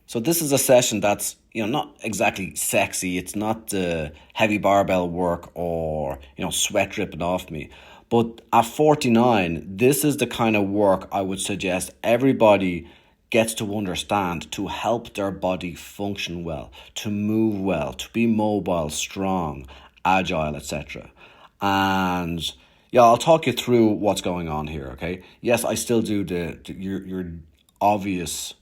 So this is a session that's, not exactly sexy. It's not heavy barbell work or, sweat dripping off me. But at 49, this is the kind of work I would suggest everybody gets to understand to help their body function well, to move well, to be mobile, strong, agile, etc. And yeah, I'll talk you through what's going on here, okay? Yes, I still do your obvious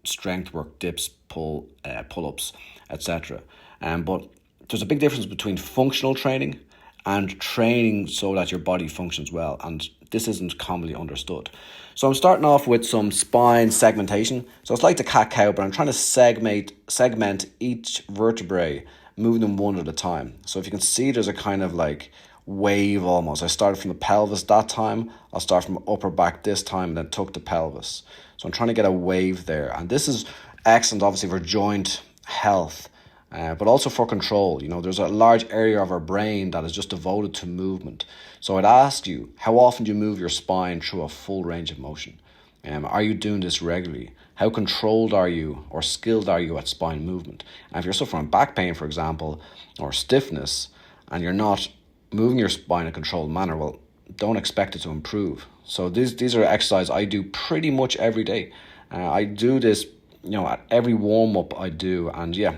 strength work, dips, pull ups, etc. But there's a big difference between functional training and training so that your body functions well, and this isn't commonly understood. So I'm starting off with some spine segmentation. So it's like the cat cow, but I'm trying to segment each vertebrae, moving them one at a time. So if you can see, there's a kind of like wave almost. I started from the pelvis that time. I'll start from upper back this time, and then tuck the pelvis. So I'm trying to get a wave there. And this is excellent, obviously, for joint health, but also for control. There's a large area of our brain that is just devoted to movement. So I'd ask you, how often do you move your spine through a full range of motion? Are you doing this regularly? How controlled are you or skilled are you at spine movement? And if you're suffering back pain, for example, or stiffness, and you're not moving your spine in a controlled manner, well, don't expect it to improve. So these are exercises I do pretty much every day. I do this, at every warm up I do, and yeah,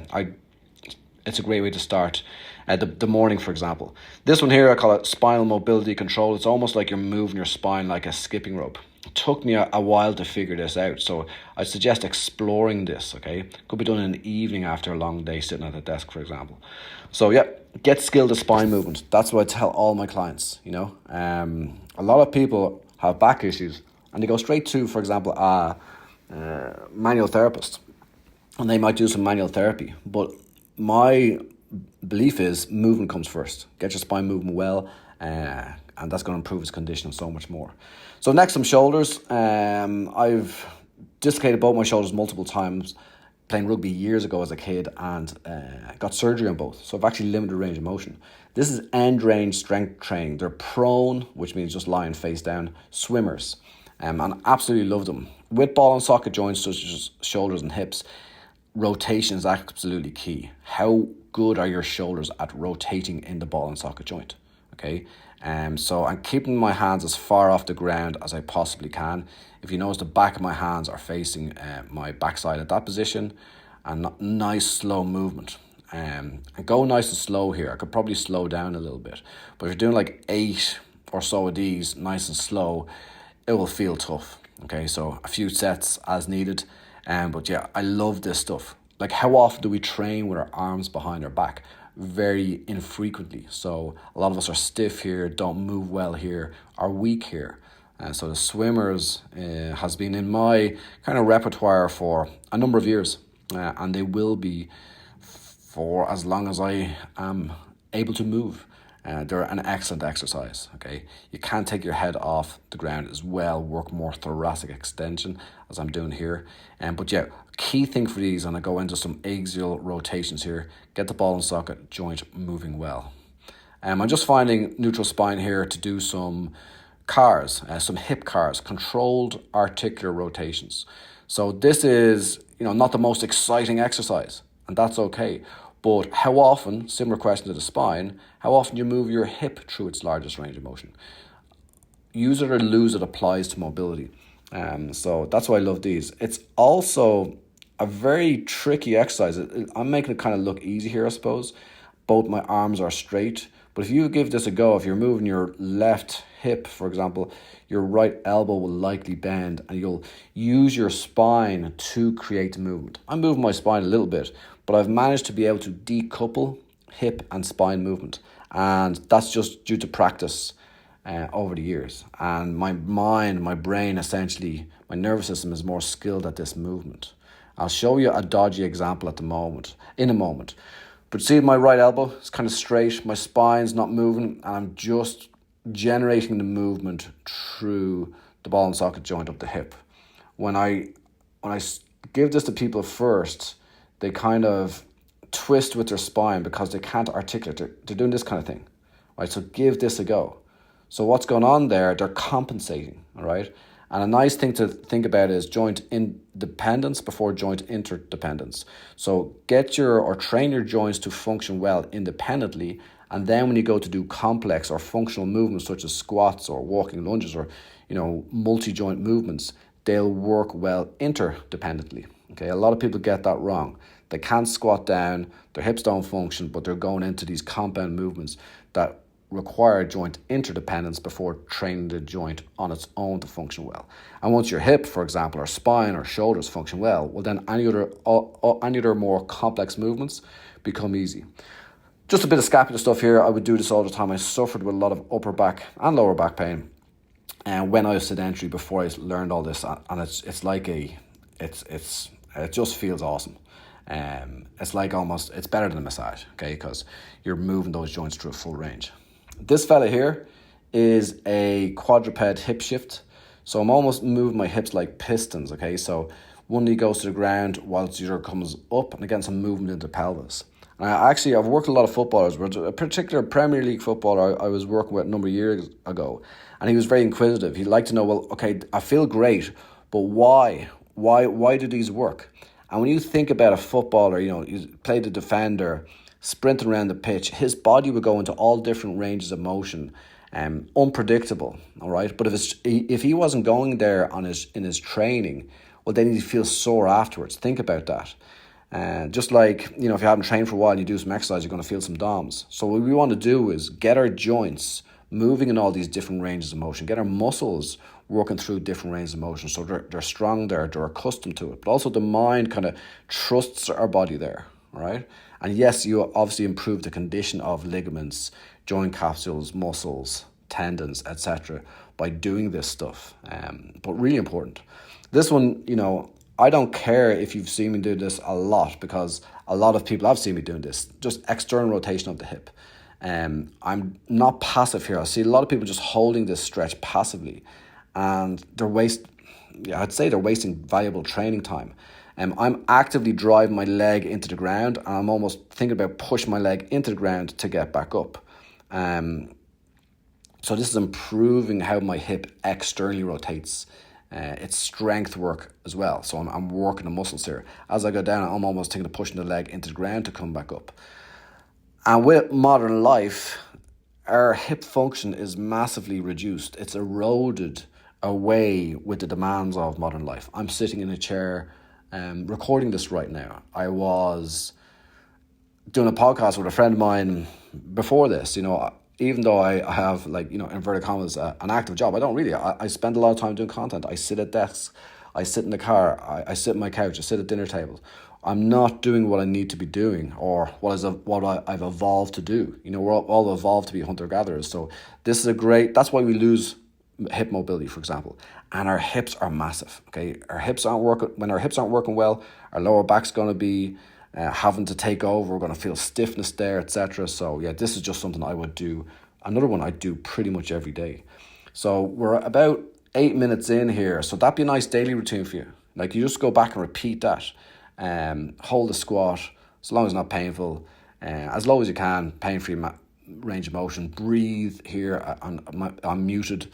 it's a great way to start the morning, for example. This one here, I call it spinal mobility control. It's almost like you're moving your spine like a skipping rope. It took me a while to figure this out, so I suggest exploring this, okay? Could be done in the evening after a long day sitting at a desk, for example. So yeah, get skilled at spine movement. That's what I tell all my clients, A lot of people have back issues and they go straight to, for example, a manual therapist, and they might do some manual therapy. But my belief is movement comes first. Get your spine moving well, and that's going to improve its condition and so much more. So next, some shoulders. I've dislocated both my shoulders multiple times playing rugby years ago as a kid, and got surgery on both. So I've actually limited range of motion. This is end range strength training. They're prone, which means just lying face down, swimmers. And absolutely love them. With ball and socket joints such as shoulders and hips, rotation is absolutely key. How good are your shoulders at rotating in the ball and socket joint? Okay. So I'm keeping my hands as far off the ground as I possibly can. If you notice, the back of my hands are facing my backside at that position, and nice slow movement. And go nice and slow here. I could probably slow down a little bit, but if you're doing like 8 or so of these nice and slow, it will feel tough. Okay, so a few sets as needed. But yeah, I love this stuff. Like, how often do we train with our arms behind our back? Very infrequently. So a lot of us are stiff here, don't move well here, are weak here. So the swimmers has been in my kind of repertoire for a number of years, and they will be for as long as I am able to move. They're an excellent exercise, okay? You can't take your head off the ground as well, work more thoracic extension as I'm doing here. But yeah, key thing for these, and I go into some axial rotations here, get the ball and socket joint moving well. I'm just finding neutral spine here to do some CARs, some hip CARs, controlled articular rotations. So this is, not the most exciting exercise, and that's okay. But how often, similar question to the spine, how often do you move your hip through its largest range of motion? Use it or lose it applies to mobility. So that's why I love these. It's also a very tricky exercise. I'm making it kind of look easy here, I suppose. Both my arms are straight. But if you give this a go, if you're moving your left hip, for example, your right elbow will likely bend, and you'll use your spine to create the movement. I'm moving my spine a little bit, but I've managed to be able to decouple hip and spine movement. And that's just due to practice over the years. And my mind, my brain, essentially, my nervous system is more skilled at this movement. I'll show you a dodgy example in a moment. But see, my right elbow is kind of straight, my spine's not moving, and I'm just generating the movement through the ball and socket joint up the hip. When I give this to people first, they kind of twist with their spine because they can't articulate. They're doing this kind of thing, right? So give this a go. So what's going on there, they're compensating, all right? And a nice thing to think about is joint independence before joint interdependence. So get your or train your joints to function well independently, and then when you go to do complex or functional movements such as squats or walking lunges or multi-joint movements, they'll work well interdependently. Okay, a lot of people get that wrong. They can't squat down, their hips don't function, but they're going into these compound movements that require joint interdependence before training the joint on its own to function well. And once your hip, for example, or spine or shoulders function well, then any other more complex movements become easy. Just a bit of scapular stuff here. I would do this all the time. I suffered with a lot of upper back and lower back pain, and when I was sedentary before I learned all this, and it just feels awesome. It's like it's better than a massage, okay, because you're moving those joints through a full range. This fella here is a quadruped hip shift. So I'm almost moving my hips like pistons, okay? So one knee goes to the ground whilst the other comes up, and again, some movement into the pelvis. And I've worked with a lot of footballers, but a particular Premier League footballer I was working with a number of years ago, and he was very inquisitive. He'd like to know, well, okay, I feel great, but why? Why do these work? And when you think about a footballer, you play the defender, sprinting around the pitch, his body would go into all different ranges of motion, unpredictable, all right? But if he wasn't going there in his training, well, then he'd feel sore afterwards. Think about that. Just like, if you haven't trained for a while and you do some exercise, you're going to feel some DOMS. So what we want to do is get our joints moving in all these different ranges of motion, get our muscles working through different ranges of motion so they're strong there, they're accustomed to it. But also the mind kind of trusts our body there, all right? And yes, you obviously improve the condition of ligaments, joint capsules, muscles, tendons, etc. by doing this stuff. But really important. This one, I don't care if you've seen me do this a lot, because a lot of people have seen me doing this, just external rotation of the hip. I'm not passive here. I see a lot of people just holding this stretch passively, and I'd say they're wasting valuable training time. I'm actively driving my leg into the ground, and I'm almost thinking about pushing my leg into the ground to get back up. So this is improving how my hip externally rotates. It's strength work as well. So I'm working the muscles here. As I go down, I'm almost thinking of pushing the leg into the ground to come back up. And with modern life, our hip function is massively reduced. It's eroded away with the demands of modern life. I'm sitting in a chair recording this right now. I was doing a podcast with a friend of mine before this. Even though I have, inverted commas, an active job, I don't really. I spend a lot of time doing content. I sit at desks, I sit in the car, I sit on my couch, I sit at dinner tables. I'm not doing what I need to be doing, or what I've evolved to do. We're all evolved to be hunter-gatherers. So this is that's why we lose hip mobility, for example. And our hips are massive, okay? When our hips aren't working well, our lower back's going to be having to take over. We're going to feel stiffness there, etc. So yeah, this is just something I would do. Another one I do pretty much every day. So we're about 8 minutes in here. So that'd be a nice daily routine for you. Like, you just go back and repeat that. Hold the squat, as long as it's not painful, as low as you can, pain-free range of motion. Breathe here. I'm muted.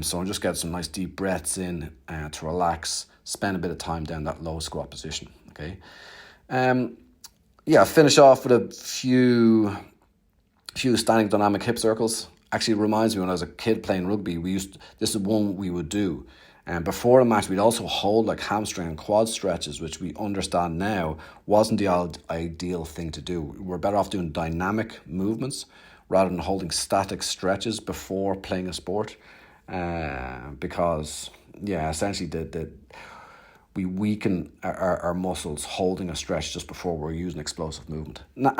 So I'll just get some nice deep breaths in to relax. Spend a bit of time down that low squat position. Okay. Finish off with a few standing dynamic hip circles. Actually, it reminds me when I was a kid playing rugby, this is one we would do. And before a match, we'd also hold like hamstring and quad stretches, which we understand now wasn't the ideal thing to do. We're better off doing dynamic movements rather than holding static stretches before playing a sport. Because essentially we weaken our muscles holding a stretch just before we're using explosive movement. Now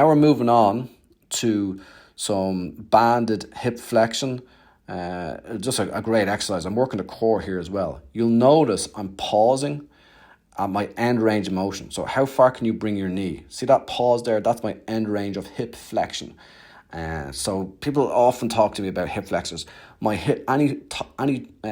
we're moving on to some banded hip flexion. Just a great exercise. I'm working the core here as well. You'll notice I'm pausing at my end range of motion. So how far can you bring your knee? See that pause there? That's my end range of hip flexion. So people often talk to me about hip flexors. Any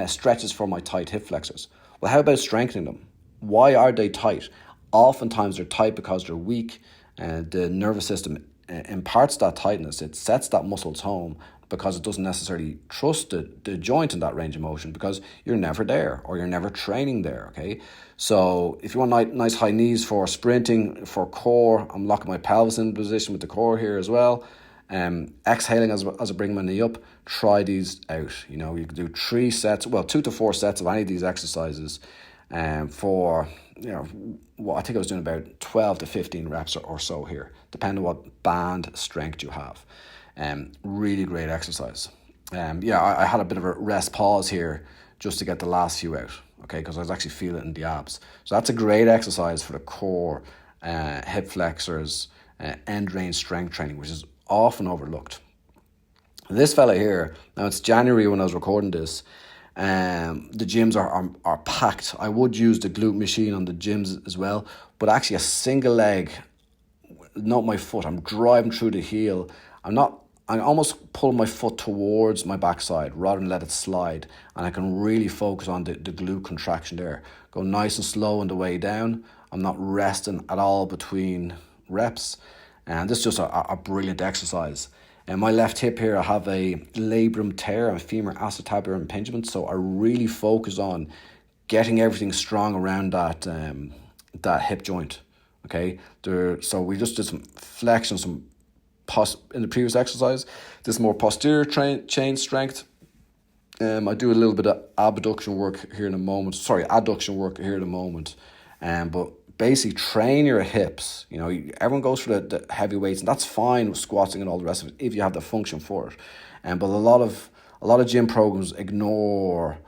stretches for my tight hip flexors. Well, how about strengthening them? Why are they tight? Oftentimes they're tight because they're weak, and the nervous system imparts that tightness. It sets that muscle tone because it doesn't necessarily trust the joint in that range of motion because you're never there or you're never training there, okay? So if you want nice high knees for sprinting, for core, I'm locking my pelvis in position with the core here as well. Exhaling as I bring my knee up, try these out. You know, you can do 2 to 4 sets of any of these exercises for, you know, I think I was doing about 12 to 15 reps or so here, depending on what band strength you have. Really great exercise. I had a bit of a rest pause here just to get the last few out, okay, because I was actually feeling it in the abs. So that's a great exercise for the core, hip flexors, end range strength training, which is often overlooked. This fella here, now it's January when I was recording this, the gyms are packed. I would use the glute machine on the gyms as well, but actually a single leg, note my foot, I'm driving through the heel. I almost pull my foot towards my backside rather than let it slide, and I can really focus on the glute contraction there. Go nice and slow on the way down. I'm not resting at all between reps, and this is just a brilliant exercise. And my left hip here, I have a labrum tear and femur acetabular impingement, so I really focus on getting everything strong around that hip joint. Okay, so we just did some flexion, in the previous exercise. This is more posterior chain strength. I do a little bit of adduction work here in a moment. But basically train your hips. You know, everyone goes for the heavy weights, and that's fine with squatting and all the rest of it if you have the function for it. But a lot of gym programs ignore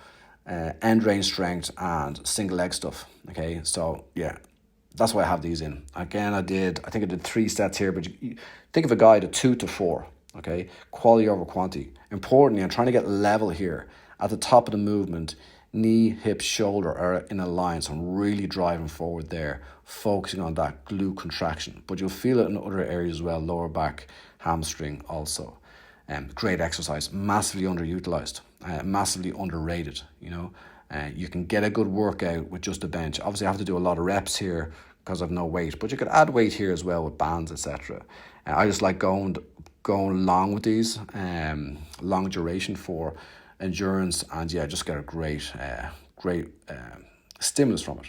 end range strength and single leg stuff. Okay, so yeah, that's why I have these in. Again, I think I did 3 sets here, but you think of a guide of 2 to 4. Okay, quality over quantity. Importantly, I'm trying to get level here at the top of the movement. Knee, hip, shoulder are in a line, so I'm really driving forward there, focusing on that glute contraction. But you'll feel it in other areas as well, lower back, hamstring also. Great exercise, massively underutilized, massively underrated. You know, you can get a good workout with just a bench. Obviously, I have to do a lot of reps here because I've no weight, but you could add weight here as well with bands, etc. I just like going long with these, long duration for endurance, and yeah, just get a great stimulus from it.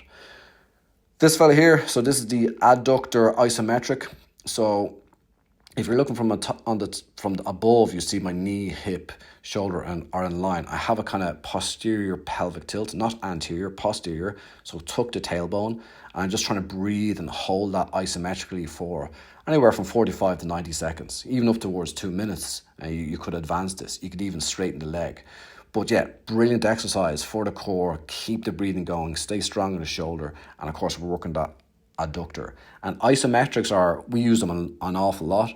This fella here, so this is the adductor isometric. So if you're looking from above, you see my knee, hip, shoulder are in line. I have a kind of posterior pelvic tilt, not anterior, posterior. So tuck the tailbone. And I'm just trying to breathe and hold that isometrically for anywhere from 45 to 90 seconds, even up towards 2 minutes. You could advance this. You could even straighten the leg. But yeah, brilliant exercise for the core. Keep the breathing going. Stay strong in the shoulder. And of course, we're working that adductor. And isometrics we use them an awful lot,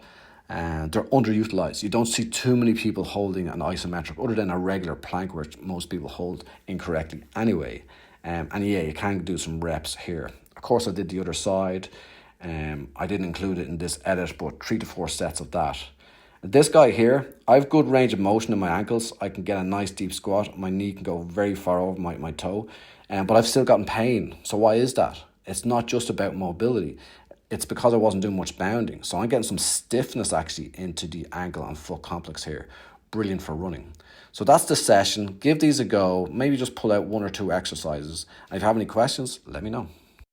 and they're underutilized. You don't see too many people holding an isometric other than a regular plank, which most people hold incorrectly anyway. And yeah, you can do some reps here. Of course, I did the other side. I didn't include it in this edit, but 3 to 4 sets of that. This guy here, I have good range of motion in my ankles. I can get a nice deep squat. My knee can go very far over my toe, but I've still gotten pain. So why is that? It's not just about mobility. It's because I wasn't doing much bounding. So I'm getting some stiffness actually into the ankle and foot complex here. Brilliant for running. So that's the session. Give these a go. Maybe just pull out 1 or 2 exercises. And if you have any questions, let me know.